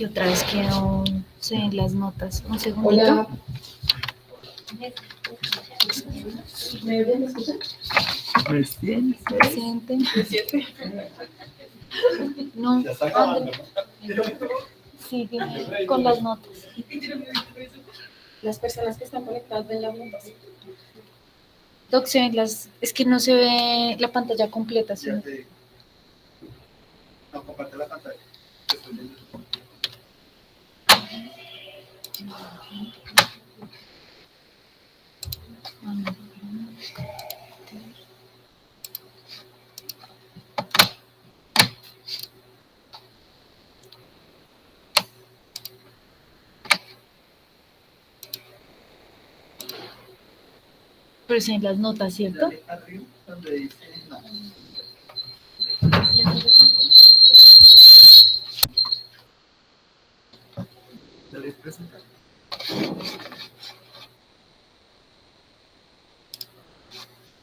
que otra vez quedó en las notas. Un segundito. Hola. ¿Me oyen? ¿Me escuchan? Presente. No. Ya está acabando. Sí, dime, con las notas. Las personas que están conectadas ven las notas. Doc, se ven las... Es que no se ve la pantalla completa, ¿sí? No, comparte la pantalla. Pero se ven las notas, ¿cierto? Arriba, donde dice no. Dale presentar.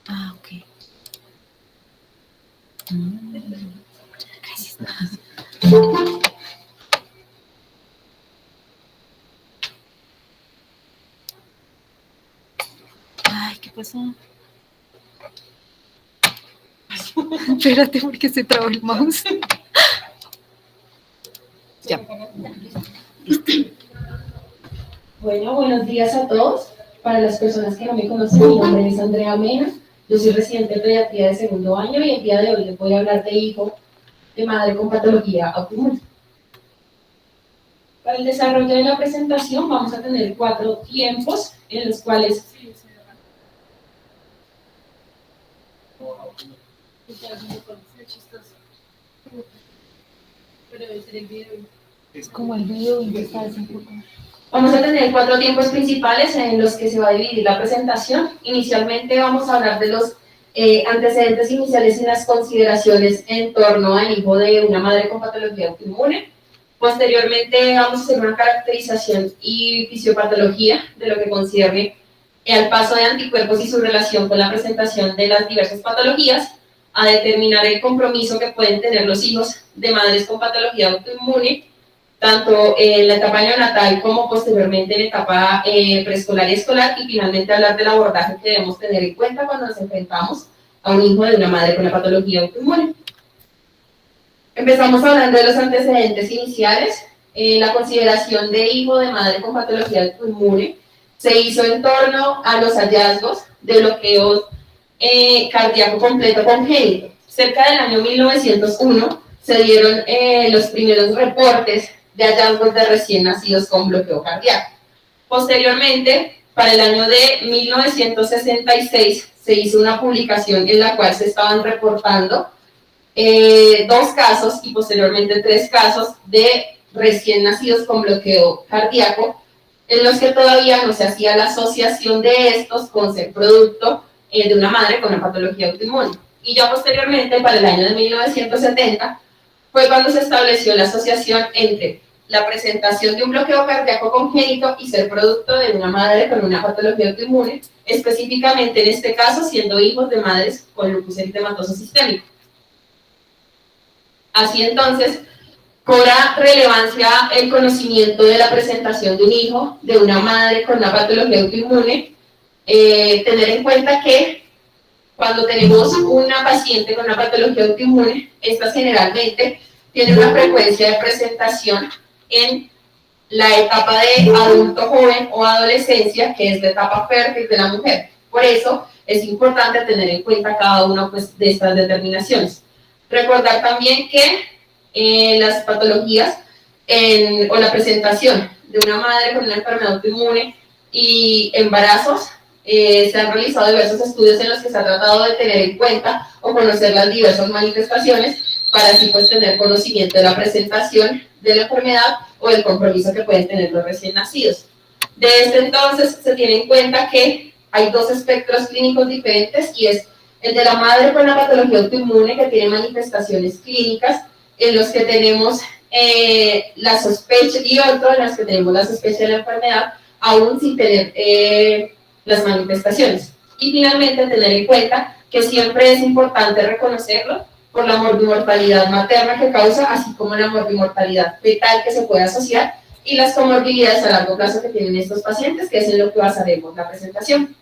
Ah, ok. Gracias. Ay, ¿qué pasó? Espérate porque se trabó el mouse. Ya. Bueno, buenos días a todos. Para las personas que no me conocen, mi nombre es Andrea Mena. Yo soy residente de pediatría de segundo año y el día de hoy les voy a hablar de hijo de madre con patología autoinmune. Para el desarrollo de la presentación vamos a tener 4 tiempos en los cuales Es como el video y está desenfocado. vamos a tener 4 tiempos principales en los que se va a dividir la presentación. Inicialmente vamos a hablar de los antecedentes iniciales y las consideraciones en torno al hijo de una madre con patología autoinmune. Posteriormente vamos a hacer una caracterización y fisiopatología de lo que concierne al paso de anticuerpos y su relación con la presentación de las diversas patologías, a determinar el compromiso que pueden tener los hijos de madres con patología autoinmune, tanto en la etapa neonatal como posteriormente en la etapa preescolar y escolar, y finalmente hablar del abordaje que debemos tener en cuenta cuando nos enfrentamos a un hijo de una madre con la patología autoinmune. Empezamos hablando de los antecedentes iniciales. La consideración de hijo de madre con patología autoinmune se hizo en torno a los hallazgos de bloqueo cardíaco completo congénito. Cerca del año 1901 se dieron los primeros reportes de hallazgos de recién nacidos con bloqueo cardíaco. Posteriormente, para el año de 1966, se hizo una publicación en la cual se estaban reportando 2 casos y posteriormente 3 casos de recién nacidos con bloqueo cardíaco, en los que todavía no se hacía la asociación de estos con ser producto de una madre con una patología autoinmune. Y ya posteriormente, para el año de 1970, fue cuando se estableció la asociación entre la presentación de un bloqueo cardíaco congénito y ser producto de una madre con una patología autoinmune, específicamente en este caso siendo hijos de madres con lupus eritematoso sistémico. Así entonces, cobra relevancia el conocimiento de la presentación de un hijo de una madre con una patología autoinmune, tener en cuenta que cuando tenemos una paciente con una patología autoinmune, estas generalmente tienen una frecuencia de presentación en la etapa de adulto joven o adolescencia, que es la etapa fértil de la mujer. Por eso es importante tener en cuenta cada una pues, de estas determinaciones. Recordar también que las patologías o la presentación de una madre con una enfermedad autoinmune y embarazos, se han realizado diversos estudios en los que se ha tratado de tener en cuenta o conocer las diversas manifestaciones para así pues tener conocimiento de la presentación de la enfermedad o del compromiso que pueden tener los recién nacidos. De este entonces se tiene en cuenta que hay 2 espectros clínicos diferentes y es el de la madre con la patología autoinmune que tiene manifestaciones clínicas en los que tenemos la sospecha y otro en los que tenemos la sospecha de la enfermedad aún sin tener las manifestaciones. Y finalmente tener en cuenta que siempre es importante reconocerlo por la morbimortalidad materna que causa, así como la morbimortalidad fetal que se puede asociar, y las comorbilidades a largo plazo que tienen estos pacientes, que es en lo que basaremos la presentación.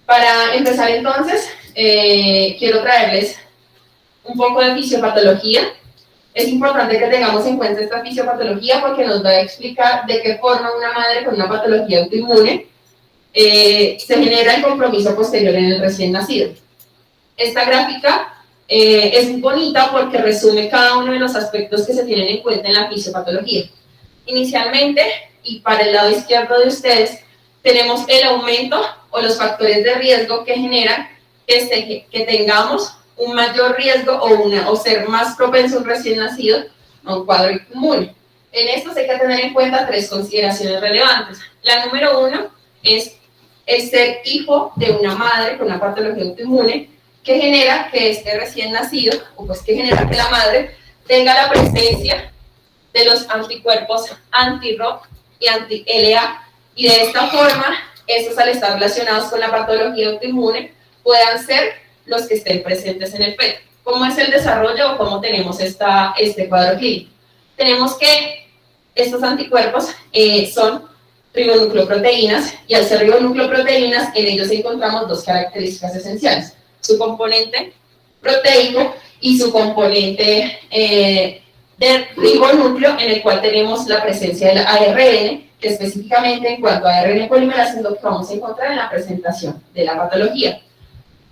Para empezar entonces, quiero traerles un poco de fisiopatología. Es importante que tengamos en cuenta esta fisiopatología porque nos va a explicar de qué forma una madre con una patología autoinmune se genera el compromiso posterior en el recién nacido. Esta gráfica es muy bonita porque resume cada uno de los aspectos que se tienen en cuenta en la fisiopatología. Inicialmente, y para el lado izquierdo de ustedes, tenemos el aumento o los factores de riesgo que generan que tengamos un mayor riesgo o ser más propenso a un recién nacido a un cuadro inmune. En esto hay que tener en cuenta tres consideraciones relevantes. La número uno es el ser hijo de una madre con una patología autoinmune que genera que este recién nacido, o pues que genera que la madre tenga la presencia de los anticuerpos anti-ROC y anti-LA, y de esta forma, estos al estar relacionados con la patología autoinmune, puedan ser los que estén presentes en el feto. ¿Cómo es el desarrollo o cómo tenemos este cuadro clínico? Tenemos que estos anticuerpos son ribonucleoproteínas, y al ser ribonucleoproteínas, en ellos encontramos dos características esenciales: su componente proteico y su componente de ribonúcleo, en el cual tenemos la presencia del ARN, que específicamente en cuanto a ARN polimerasa es lo que vamos a encontrar en la presentación de la patología,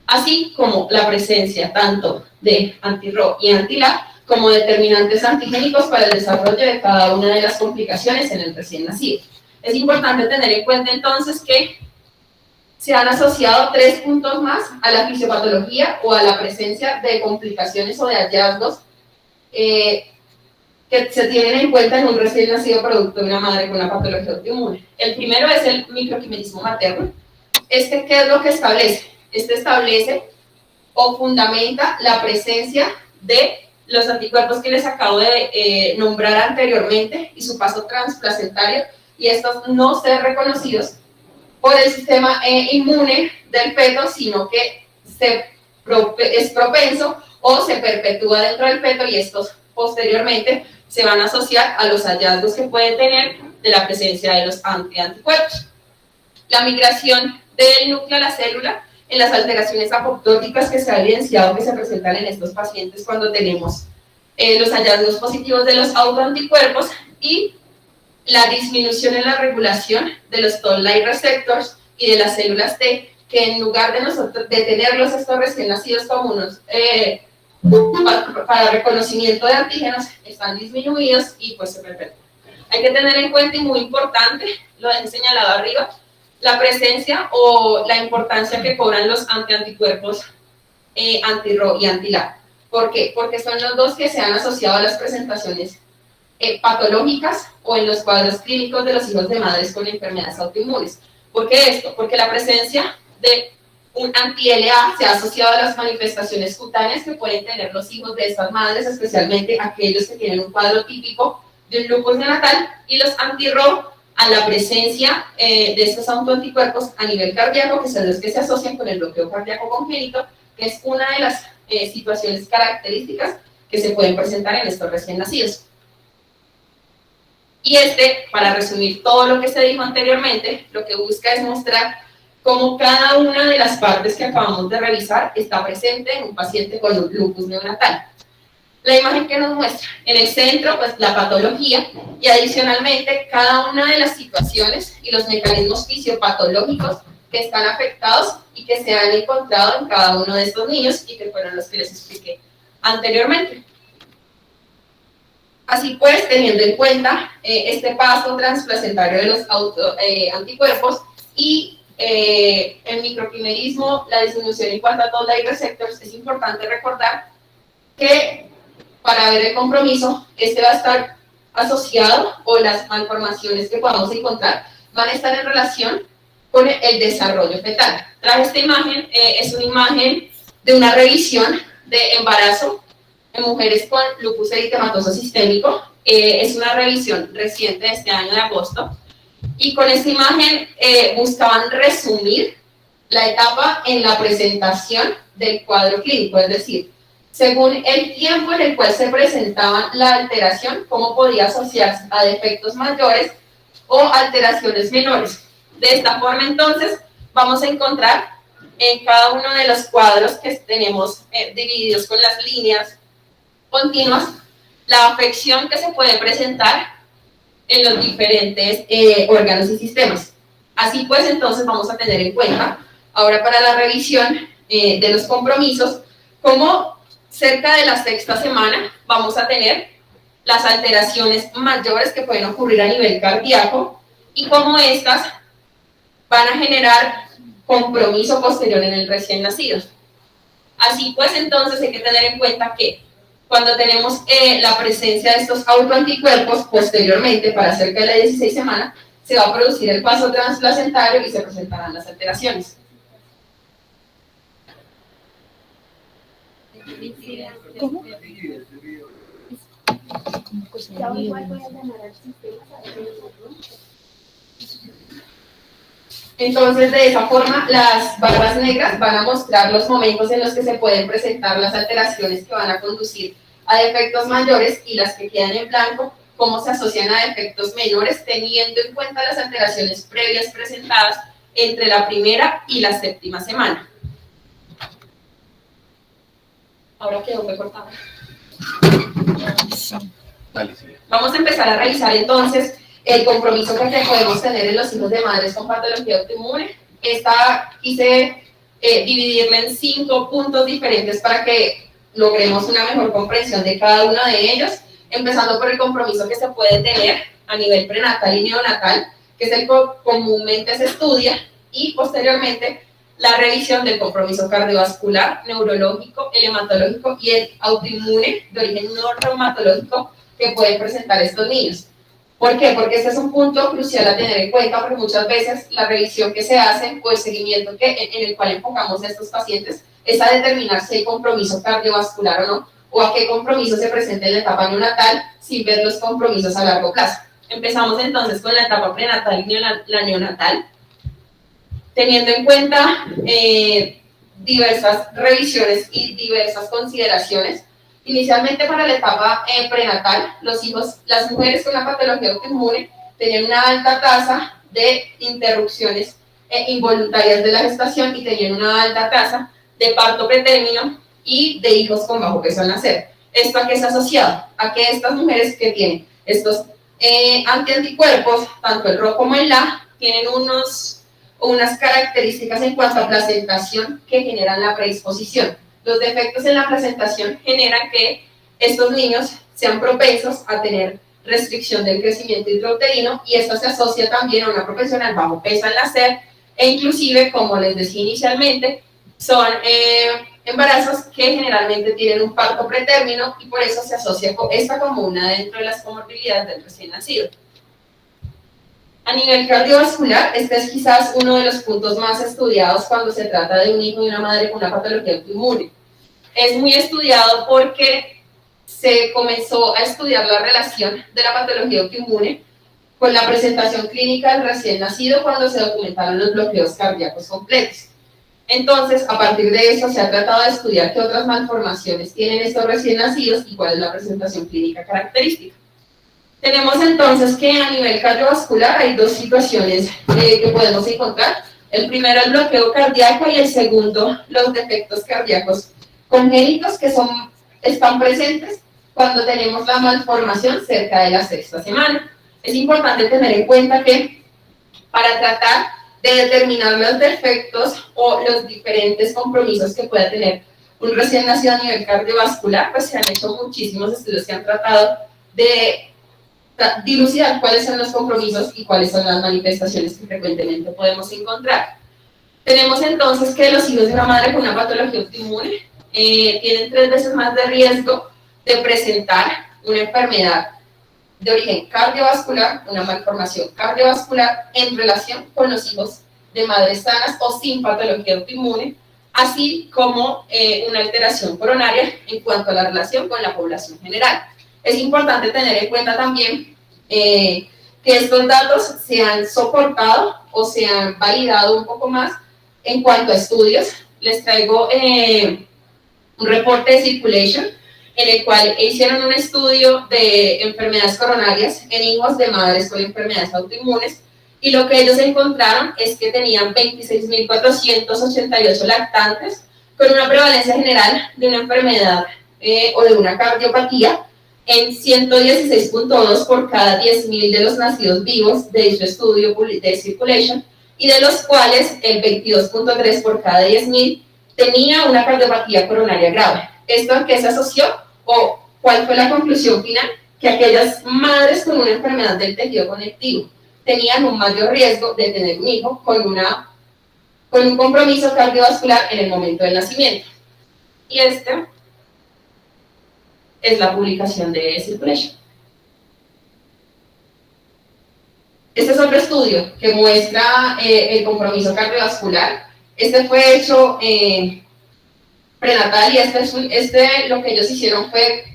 así como la presencia tanto de anti-RO y anti-LA como determinantes antigénicos para el desarrollo de cada una de las complicaciones en el recién nacido. Es importante tener en cuenta entonces que se han asociado 3 puntos más a la fisiopatología o a la presencia de complicaciones o de hallazgos que se tienen en cuenta en un recién nacido producto de una madre con una patología autoinmune. El primero es el microquimerismo materno. ¿Qué es lo que establece? Establece o fundamenta la presencia de los anticuerpos que les acabo de nombrar anteriormente y su paso transplacentario, y estos no ser reconocidos por el sistema inmune del feto, sino que es propenso o se perpetúa dentro del feto, y estos posteriormente se van a asociar a los hallazgos que pueden tener de la presencia de los anticuerpos. La migración del núcleo a la célula en las alteraciones apoptóticas que se ha evidenciado que se presentan en estos pacientes cuando tenemos los hallazgos positivos de los autoanticuerpos, y la disminución en la regulación de los toll-like receptors y de las células T, que en lugar de tenerlos estos recién nacidos como unos para reconocimiento de antígenos, están disminuidos y pues se perpetúan. Hay que tener en cuenta, y muy importante, lo he señalado arriba, la presencia o la importancia que cobran los anticuerpos anti-RO y anti-LA. ¿Por qué? Porque son los dos que se han asociado a las presentaciones patológicas o en los cuadros clínicos de los hijos de madres con enfermedades autoinmunes. ¿Por qué esto? Porque la presencia de un anti-LA se ha asociado a las manifestaciones cutáneas que pueden tener los hijos de estas madres, especialmente aquellos que tienen un cuadro típico de un lupus neonatal, y los anti-RO a la presencia de estos autoanticuerpos a nivel cardíaco, que son los que se asocian con el bloqueo cardíaco congénito, que es una de las situaciones características que se pueden presentar en estos recién nacidos. Y para resumir todo lo que se dijo anteriormente, lo que busca es mostrar cómo cada una de las partes que acabamos de revisar está presente en un paciente con un lupus neonatal. La imagen que nos muestra en el centro, pues la patología, y adicionalmente cada una de las situaciones y los mecanismos fisiopatológicos que están afectados y que se han encontrado en cada uno de estos niños y que fueron los que les expliqué anteriormente. Así pues, teniendo en cuenta este paso transplacentario de los anticuerpos y el microquimerismo, la disminución en cuanto a toll-like receptors, es importante recordar que para ver el compromiso, va a estar asociado, o las malformaciones que podamos encontrar van a estar en relación con el desarrollo fetal. Traje esta imagen, es una imagen de una revisión de embarazo en mujeres con lupus eritematoso sistémico. Es una revisión reciente de este año de agosto, y con esta imagen buscaban resumir la etapa en la presentación del cuadro clínico, es decir, según el tiempo en el cual se presentaba la alteración, cómo podía asociarse a defectos mayores o alteraciones menores. De esta forma, entonces, vamos a encontrar en cada uno de los cuadros que tenemos divididos con las líneas continuas, la afección que se puede presentar en los diferentes órganos y sistemas. Así pues, entonces, vamos a tener en cuenta, ahora para la revisión de los compromisos, cómo cerca de la sexta semana vamos a tener las alteraciones mayores que pueden ocurrir a nivel cardíaco y cómo estas van a generar compromiso posterior en el recién nacido. Así pues, entonces hay que tener en cuenta que cuando tenemos la presencia de estos autoanticuerpos, posteriormente, para cerca de la 16 semana, se va a producir el paso transplacentario y se presentarán las alteraciones. ¿Cómo? Entonces, de esa forma, las barras negras van a mostrar los momentos en los que se pueden presentar las alteraciones que van a conducir a defectos mayores, y las que quedan en blanco, cómo se asocian a defectos menores, teniendo en cuenta las alteraciones previas presentadas entre la primera y la séptima semana. Ahora quedó recortado. Dale, sí. Vamos a empezar a revisar entonces el compromiso que podemos tener en los hijos de madres con patología autoinmune. Quise dividirla en 5 puntos diferentes para que logremos una mejor comprensión de cada uno de ellos, empezando por el compromiso que se puede tener a nivel prenatal y neonatal, que es el que comúnmente se estudia, y posteriormente la revisión del compromiso cardiovascular, neurológico, el hematológico y el autoinmune de origen no reumatológico que pueden presentar estos niños. ¿Por qué? Porque este es un punto crucial a tener en cuenta, porque muchas veces la revisión que se hace o el seguimiento en el cual enfocamos a estos pacientes es a determinar si hay compromiso cardiovascular o no, o a qué compromiso se presenta en la etapa neonatal sin ver los compromisos a largo plazo. Empezamos entonces con la etapa prenatal y la neonatal, teniendo en cuenta diversas revisiones y diversas consideraciones. Inicialmente, para la etapa prenatal, las mujeres con la patología autoinmune tenían una alta tasa de interrupciones involuntarias de la gestación y tenían una alta tasa de parto pretérmino y de hijos con bajo peso al nacer. ¿Esto a qué es asociado? A que estas mujeres que tienen estos antianticuerpos, tanto el RO como el LA, tienen unas características en cuanto a placentación que generan la predisposición. Los defectos en la placentación generan que estos niños sean propensos a tener restricción del crecimiento intrauterino, y esto se asocia también a una propensión al bajo peso al nacer, e inclusive, como les decía inicialmente, son embarazos que generalmente tienen un parto pretérmino, y por eso se asocia esta como una dentro de las comorbilidades del recién nacido. A nivel cardiovascular, este es quizás uno de los puntos más estudiados cuando se trata de un hijo y una madre con una patología autoinmune. Es muy estudiado porque se comenzó a estudiar la relación de la patología autoinmune con la presentación clínica del recién nacido cuando se documentaron los bloqueos cardíacos completos. Entonces, a partir de eso, se ha tratado de estudiar qué otras malformaciones tienen estos recién nacidos y cuál es la presentación clínica característica. Tenemos entonces que a nivel cardiovascular hay 2 situaciones que podemos encontrar. El primero, el bloqueo cardíaco, y el segundo, los defectos cardíacos congénitos que están presentes cuando tenemos la malformación cerca de la sexta semana. Es importante tener en cuenta que para tratar de determinar los defectos o los diferentes compromisos que pueda tener un recién nacido a nivel cardiovascular, pues se han hecho muchísimos estudios que han tratado de dilucidar cuáles son los compromisos y cuáles son las manifestaciones que frecuentemente podemos encontrar. Tenemos entonces que los hijos de una madre con una patología autoinmune tienen 3 veces más de riesgo de presentar una enfermedad de origen cardiovascular, una malformación cardiovascular, en relación con los hijos de madres sanas o sin patología autoinmune, así como una alteración coronaria en cuanto a la relación con la población general. Es importante tener en cuenta también que estos datos se han soportado o se han validado un poco más en cuanto a estudios les traigo un reporte de Circulation, en el cual hicieron un estudio de enfermedades coronarias en hijos de madres con enfermedades autoinmunes, y lo que ellos encontraron es que tenían 26.488 lactantes con una prevalencia general de una enfermedad o de una cardiopatía en 116.2 por cada 10.000 de los nacidos vivos de dicho estudio de Circulation, y de los cuales el 22.3 por cada 10.000 tenía una cardiopatía coronaria grave. ¿Esto a qué se asoció? ¿O cuál fue la conclusión final? Que aquellas madres con una enfermedad del tejido conectivo tenían un mayor riesgo de tener un hijo con un compromiso cardiovascular en el momento del nacimiento. Y esta es la publicación de Circulation. Este es otro estudio que muestra el compromiso cardiovascular. Este fue hecho prenatal, y lo que ellos hicieron fue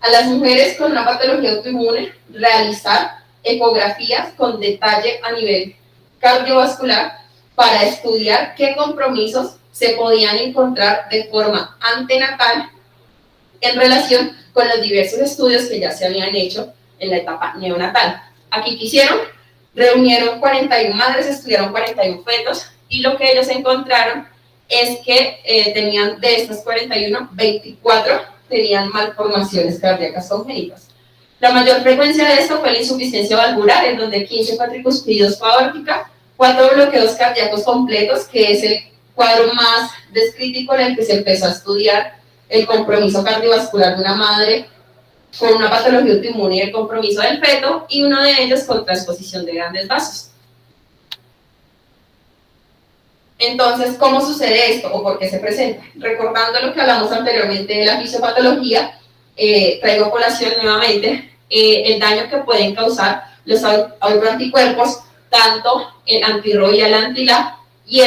a las mujeres con una patología autoinmune realizar ecografías con detalle a nivel cardiovascular para estudiar qué compromisos se podían encontrar de forma antenatal en relación con los diversos estudios que ya se habían hecho en la etapa neonatal. Aquí ¿qué hicieron? Reunieron 41 madres, estudiaron 41 fetos, y lo que ellos encontraron es que tenían de estas 41, 24 tenían malformaciones cardíacas congénitas. La mayor frecuencia de esto fue la insuficiencia valvular, en donde 15 fue tricuspidios fue aórtica, 4 bloqueos cardíacos completos, que es el cuadro más descrítico en el que se empezó a estudiar el compromiso cardiovascular de una madre con una patología autoinmune y el compromiso del feto, y uno de ellos con transposición de grandes vasos. Entonces, ¿cómo sucede esto o por qué se presenta? Recordando lo que hablamos anteriormente de la fisiopatología, traigo a colación nuevamente el daño que pueden causar los autoanticuerpos, tanto el anti-Ro y el anti-La, y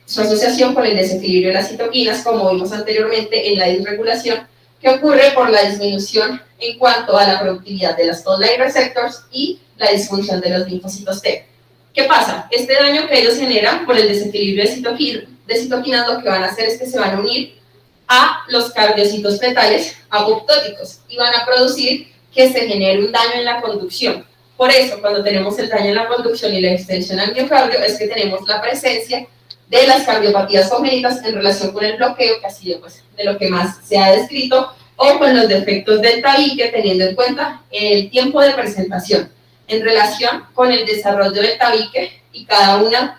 su asociación con el desequilibrio de las citoquinas, como vimos anteriormente en la disregulación, que ocurre por la disminución en cuanto a la productividad de las toll-like receptors y la disfunción de los linfocitos T. ¿Qué pasa? Este daño que ellos generan por el desequilibrio de citoquinas, lo que van a hacer es que se van a unir a los cardiocitos fetales apoptóticos y van a producir que se genere un daño en la conducción. Por eso, cuando tenemos el daño en la conducción y la extensión al miocardio, es que tenemos la presencia de las cardiopatías congénitas en relación con el bloqueo, que ha sido pues, de lo que más se ha descrito, o con los defectos del tabique, teniendo en cuenta el tiempo de presentación en relación con el desarrollo del tabique y cada uno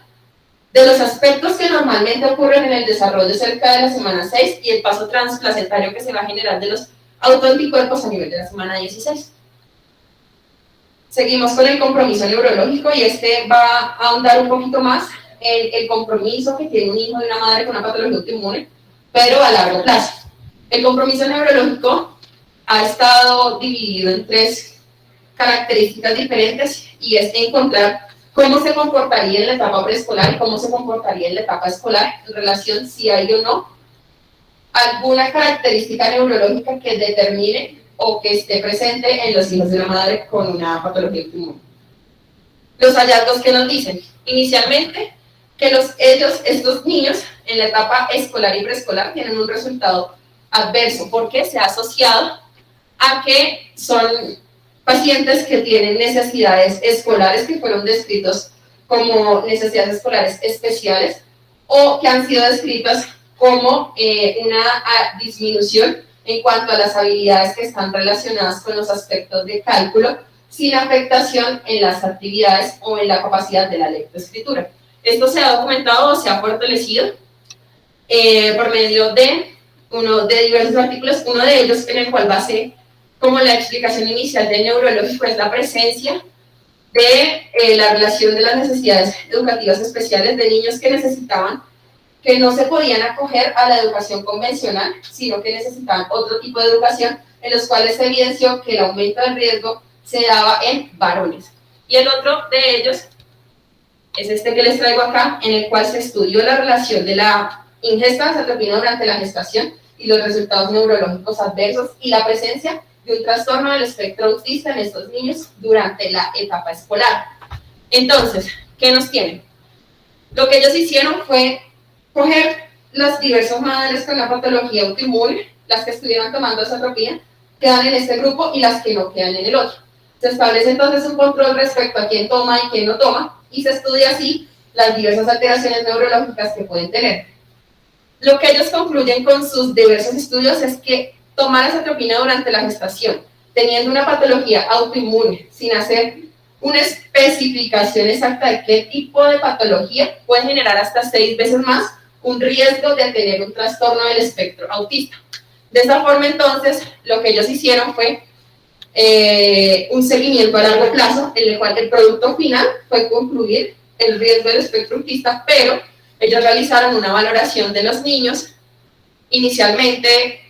de los aspectos que normalmente ocurren en el desarrollo cerca de la semana 6 y el paso transplacentario que se va a generar de los autoanticuerpos a nivel de la semana 16. Seguimos con el compromiso neurológico, y va a ahondar un poquito más el compromiso que tiene un hijo de una madre con una patología autoinmune, pero a largo plazo. El compromiso neurológico ha estado dividido en 3 características diferentes, y es encontrar cómo se comportaría en la etapa preescolar y cómo se comportaría en la etapa escolar en relación si hay o no alguna característica neurológica que determine o que esté presente en los hijos de una madre con una patología autoinmune. Los hallazgos que nos dicen, inicialmente, que estos niños en la etapa escolar y preescolar tienen un resultado adverso, porque se ha asociado a que son pacientes que tienen necesidades escolares que fueron descritos como necesidades escolares especiales, o que han sido descritas como una disminución en cuanto a las habilidades que están relacionadas con los aspectos de cálculo, sin afectación en las actividades o en la capacidad de la lectoescritura. Esto se ha documentado o se ha fortalecido por medio de diversos artículos, uno de ellos en el cual base como la explicación inicial del neurológico es la presencia de la relación de las necesidades educativas especiales de niños que no se podían acoger a la educación convencional, sino que necesitaban otro tipo de educación, en los cuales se evidenció que el aumento del riesgo se daba en varones. Y el otro de ellos es este que les traigo acá, en el cual se estudió la relación de la ingesta de acetopina durante la gestación y los resultados neurológicos adversos y la presencia de un trastorno del espectro autista en estos niños durante la etapa escolar. Entonces, ¿qué nos tienen? Lo que ellos hicieron fue coger las diversas madres con la patología autoinmune, las que estuvieron tomando azatropina, quedan en este grupo y las que no quedan en el otro. Se establece entonces un control respecto a quién toma y quién no toma, y se estudia así las diversas alteraciones neurológicas que pueden tener. Lo que ellos concluyen con sus diversos estudios es que tomar azatropina durante la gestación, teniendo una patología autoinmune, sin hacer una especificación exacta de qué tipo de patología, puede generar hasta 6 veces más un riesgo de tener un trastorno del espectro autista. De esta forma, entonces, lo que ellos hicieron fue un seguimiento a largo plazo, en el cual el producto final fue concluir el riesgo del espectro autista, pero ellos realizaron una valoración de los niños, inicialmente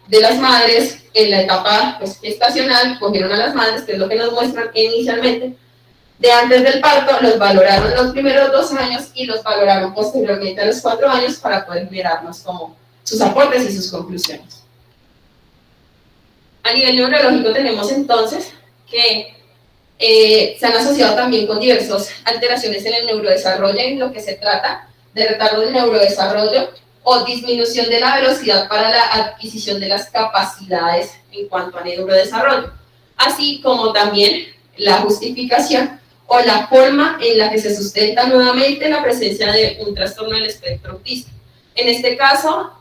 de las madres en la etapa gestacional, cogieron a las madres, que es lo que nos muestran inicialmente, de antes del parto, los valoraron los primeros 2 años y los valoraron posteriormente a los 4 años para poder generarnos como sus aportes y sus conclusiones. A nivel neurológico tenemos entonces que se han asociado también con diversas alteraciones en el neurodesarrollo, en lo que se trata de retardo del neurodesarrollo o disminución de la velocidad para la adquisición de las capacidades en cuanto a neurodesarrollo, así como también la justificación o la forma en la que se sustenta nuevamente la presencia de un trastorno del espectro autista. En este caso,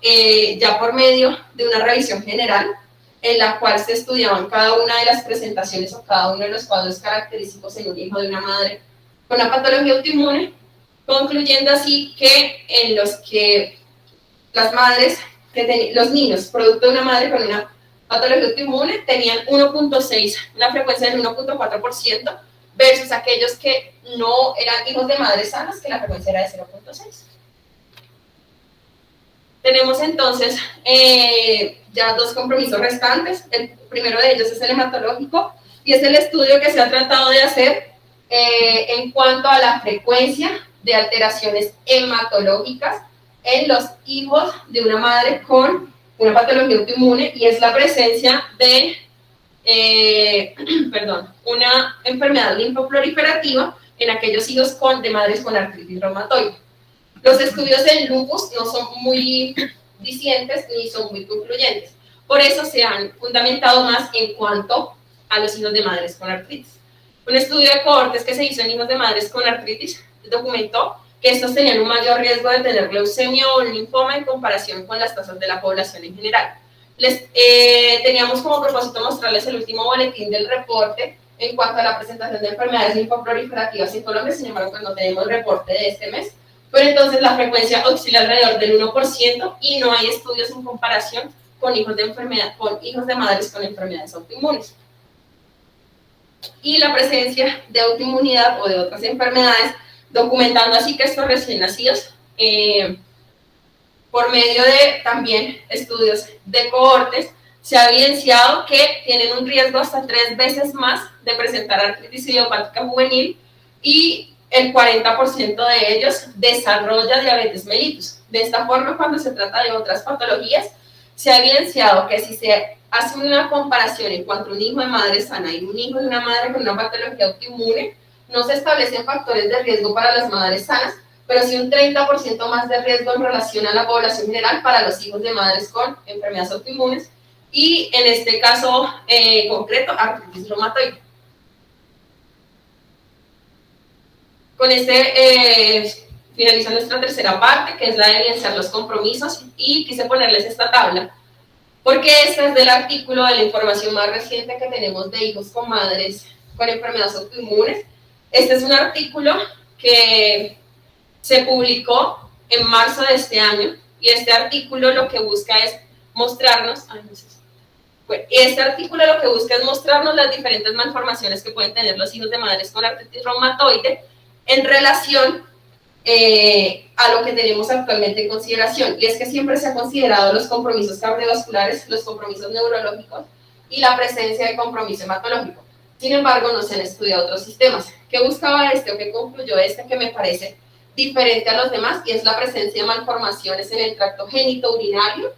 ya por medio de una revisión general, en la cual se estudiaban cada una de las presentaciones o cada uno de los cuadros característicos en un hijo de una madre con una patología autoinmune, concluyendo así que en los que las madres, los niños, producto de una madre con una patología autoinmune, tenían 1.6, una frecuencia del 1.4%, versus aquellos que no eran hijos de madres sanas, que la frecuencia era de 0.6. Tenemos entonces ya 2 compromisos restantes. El primero de ellos es el hematológico y es el estudio que se ha tratado de hacer en cuanto a la frecuencia de alteraciones hematológicas en los hijos de una madre con una patología autoinmune, y es la presencia de una enfermedad linfoproliferativa en aquellos hijos de madres con artritis reumatoide. Los estudios en lupus no son muy dicientes ni son muy concluyentes. Por eso se han fundamentado más en cuanto a los hijos de madres con artritis. Un estudio de cohortes que se hizo en hijos de madres con artritis documentó que estos tenían un mayor riesgo de tener leucemia o linfoma en comparación con las tasas de la población en general. Teníamos como propósito mostrarles el último boletín del reporte en cuanto a la presentación de enfermedades linfoproliferativas en Colombia. Sin embargo, pues no tenemos reporte de este mes, pero entonces la frecuencia oscila alrededor del 1% y no hay estudios en comparación con hijos de madres con enfermedades autoinmunes. Y la presencia de autoinmunidad o de otras enfermedades, documentando así que estos recién nacidos, por medio de también estudios de cohortes, se ha evidenciado que tienen un riesgo hasta 3 veces más de presentar artritis idiopática juvenil, y el 40% de ellos desarrolla diabetes mellitus. De esta forma, cuando se trata de otras patologías, se ha evidenciado que si se hace una comparación en cuanto a un hijo de madre sana y un hijo de una madre con una patología autoinmune, no se establecen factores de riesgo para las madres sanas, pero sí un 30% más de riesgo en relación a la población general para los hijos de madres con enfermedades autoinmunes, y en este caso concreto, artritis reumatoide. Con finaliza nuestra tercera parte, que es la de evidenciar los compromisos, y quise ponerles esta tabla, porque esta es del artículo de la información más reciente que tenemos de hijos con madres con enfermedades autoinmunes. Este es un artículo que se publicó en marzo de este año, y este artículo lo que busca es mostrarnos, las diferentes malformaciones que pueden tener los hijos de madres con artritis reumatoide en relación a lo que tenemos actualmente en consideración, y es que siempre se ha considerado los compromisos cardiovasculares, los compromisos neurológicos y la presencia de compromiso hematológico. Sin embargo, no se han estudiado otros sistemas. ¿Qué buscaba o qué concluyó que me parece diferente a los demás? Y es la presencia de malformaciones en el tracto genitourinario,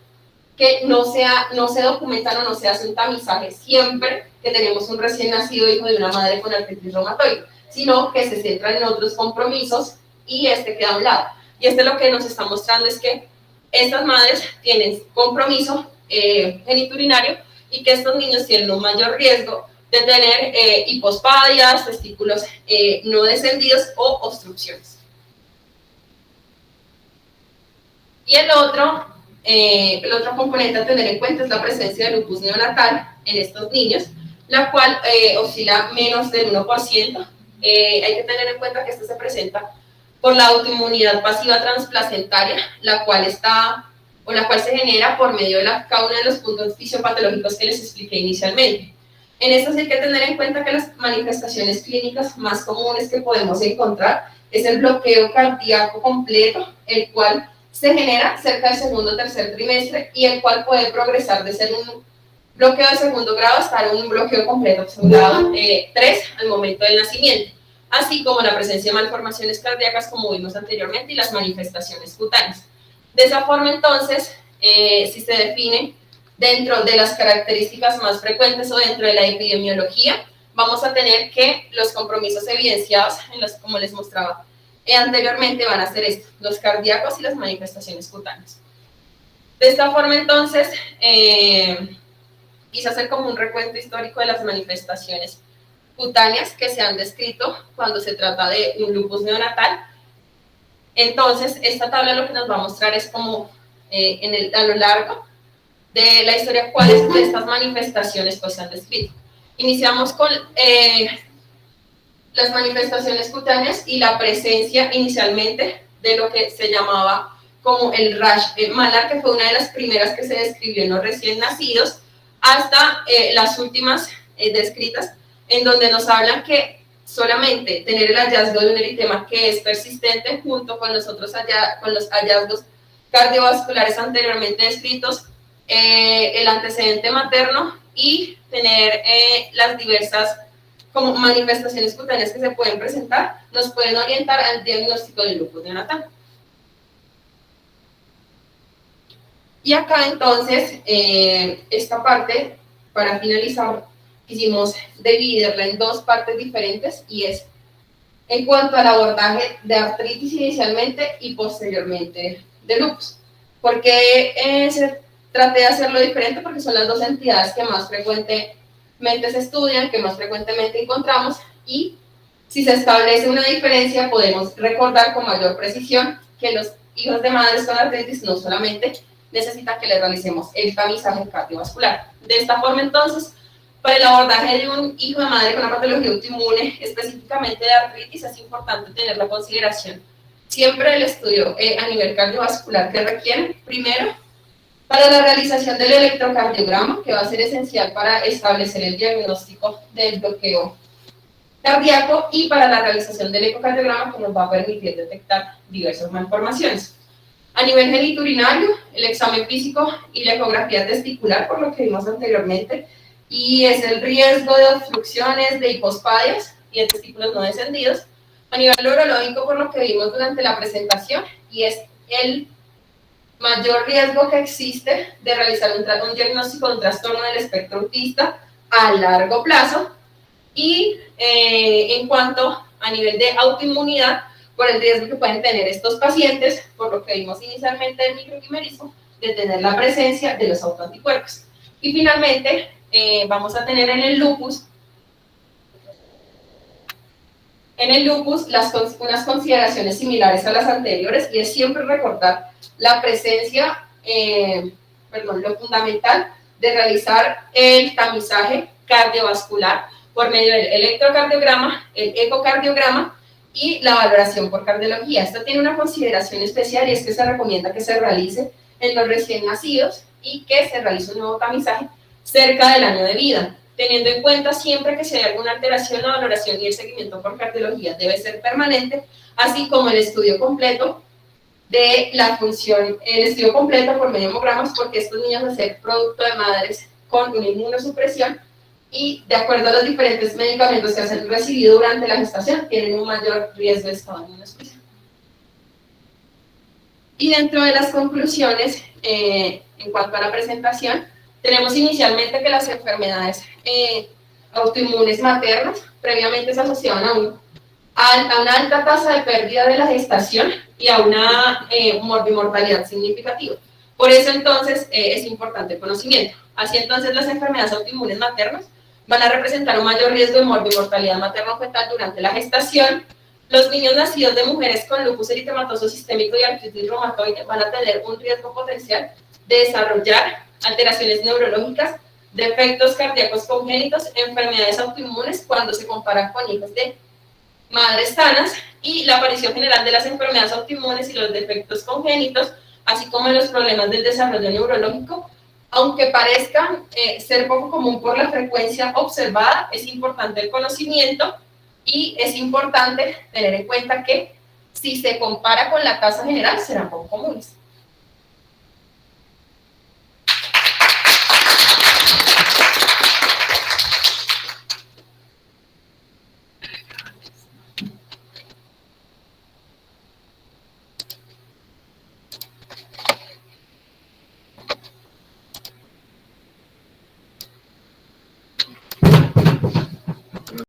que no se documentan o no se hace un tamizaje siempre que tenemos un recién nacido hijo de una madre con artritis reumatoide, sino que se centra en otros compromisos y queda a un lado. Y lo que nos está mostrando es que estas madres tienen compromiso geniturinario y que estos niños tienen un mayor riesgo de tener hipospadias, testículos no descendidos o obstrucciones. Y el otro componente a tener en cuenta es la presencia de lupus neonatal en estos niños, la cual oscila menos del 1%. Hay que tener en cuenta que esto se presenta por la autoinmunidad pasiva transplacentaria, la cual se genera por medio de cada uno de los puntos fisiopatológicos que les expliqué inicialmente. En esto sí hay que tener en cuenta que las manifestaciones clínicas más comunes que podemos encontrar es el bloqueo cardíaco completo, el cual se genera cerca del segundo o tercer trimestre y el cual puede progresar de ser un bloqueo de segundo grado hasta un bloqueo completo de grado 3 al momento del nacimiento, así como la presencia de malformaciones cardíacas como vimos anteriormente y las manifestaciones cutáneas. De esa forma entonces, si se define dentro de las características más frecuentes o dentro de la epidemiología, vamos a tener que los compromisos evidenciados, como les mostraba anteriormente, van a ser estos, los cardíacos y las manifestaciones cutáneas. De esta forma entonces, quise hacer como un recuento histórico de las manifestaciones cutáneas que se han descrito cuando se trata de un lupus neonatal. Entonces, esta tabla lo que nos va a mostrar es como a lo largo de la historia cuáles de estas manifestaciones pues, se han descrito. Iniciamos con las manifestaciones cutáneas y la presencia inicialmente de lo que se llamaba como el rash malar, que fue una de las primeras que se describió en los recién nacidos, hasta las últimas descritas, en donde nos hablan que solamente tener el hallazgo de un eritema que es persistente junto con los hallazgos cardiovasculares anteriormente descritos, el antecedente materno y tener las diversas como manifestaciones cutáneas que se pueden presentar, nos pueden orientar al diagnóstico del lupus neonatal. Y acá entonces, esta parte, para finalizar, quisimos dividirla en dos partes diferentes y es en cuanto al abordaje de artritis inicialmente y posteriormente de lupus. ¿Por qué se traté de hacerlo diferente? Porque son las dos entidades que más frecuentemente se estudian, que más frecuentemente encontramos, y si se establece una diferencia podemos recordar con mayor precisión que los hijos de madres con artritis no solamente necesitan que les realicemos el tamizaje cardiovascular. De esta forma entonces, para el abordaje de un hijo de madre con una patología autoinmune, específicamente de artritis, es importante tener la consideración siempre el estudio a nivel cardiovascular que requieren, primero, para la realización del electrocardiograma, que va a ser esencial para establecer el diagnóstico del bloqueo cardíaco, y para la realización del ecocardiograma, que nos va a permitir detectar diversas malformaciones. A nivel geniturinario, el examen físico y la ecografía testicular, por lo que vimos anteriormente, y es el riesgo de obstrucciones, de hipospadias y de testículos no descendidos. A nivel urológico, por lo que vimos durante la presentación, y es el mayor riesgo que existe de realizar un diagnóstico de un trastorno del espectro autista a largo plazo. Y en cuanto a nivel de autoinmunidad, por el riesgo que pueden tener estos pacientes, por lo que vimos inicialmente del microquimerismo, de tener la presencia de los autoanticuerpos. Y finalmente, vamos a tener en el lupus unas consideraciones similares a las anteriores, y es siempre recordar la presencia, lo fundamental de realizar el tamizaje cardiovascular por medio del electrocardiograma, el ecocardiograma y la valoración por cardiología. Esto tiene una consideración especial, y es que se recomienda que se realice en los recién nacidos y que se realice un nuevo tamizaje cerca del año de vida, teniendo en cuenta siempre que si hay alguna alteración, la valoración y el seguimiento por cardiología debe ser permanente, así como el estudio completo de la función, el estudio completo por medio de hemogramas, porque estos niños van a ser producto de madres con una inmunosupresión y de acuerdo a los diferentes medicamentos que se han recibido durante la gestación, tienen un mayor riesgo de estado de inmunosupresión. Y dentro de las conclusiones, en cuanto a la presentación, tenemos inicialmente que las enfermedades autoinmunes maternas previamente se asociaban a un a una alta tasa de pérdida de la gestación y a una morbimortalidad significativa. Por eso entonces es importante el conocimiento. Así entonces las enfermedades autoinmunes maternas van a representar un mayor riesgo de morbimortalidad materno-fetal durante la gestación. Los niños nacidos de mujeres con lupus eritematoso sistémico y artritis reumatoide van a tener un riesgo potencial de desarrollar alteraciones neurológicas, defectos cardíacos congénitos, enfermedades autoinmunes cuando se comparan con hijos de madres sanas, y la aparición general de las enfermedades autoinmunes y los defectos congénitos, así como los problemas del desarrollo neurológico, aunque parezca ser poco común por la frecuencia observada, es importante el conocimiento y es importante tener en cuenta que si se compara con la tasa general serán poco comunes.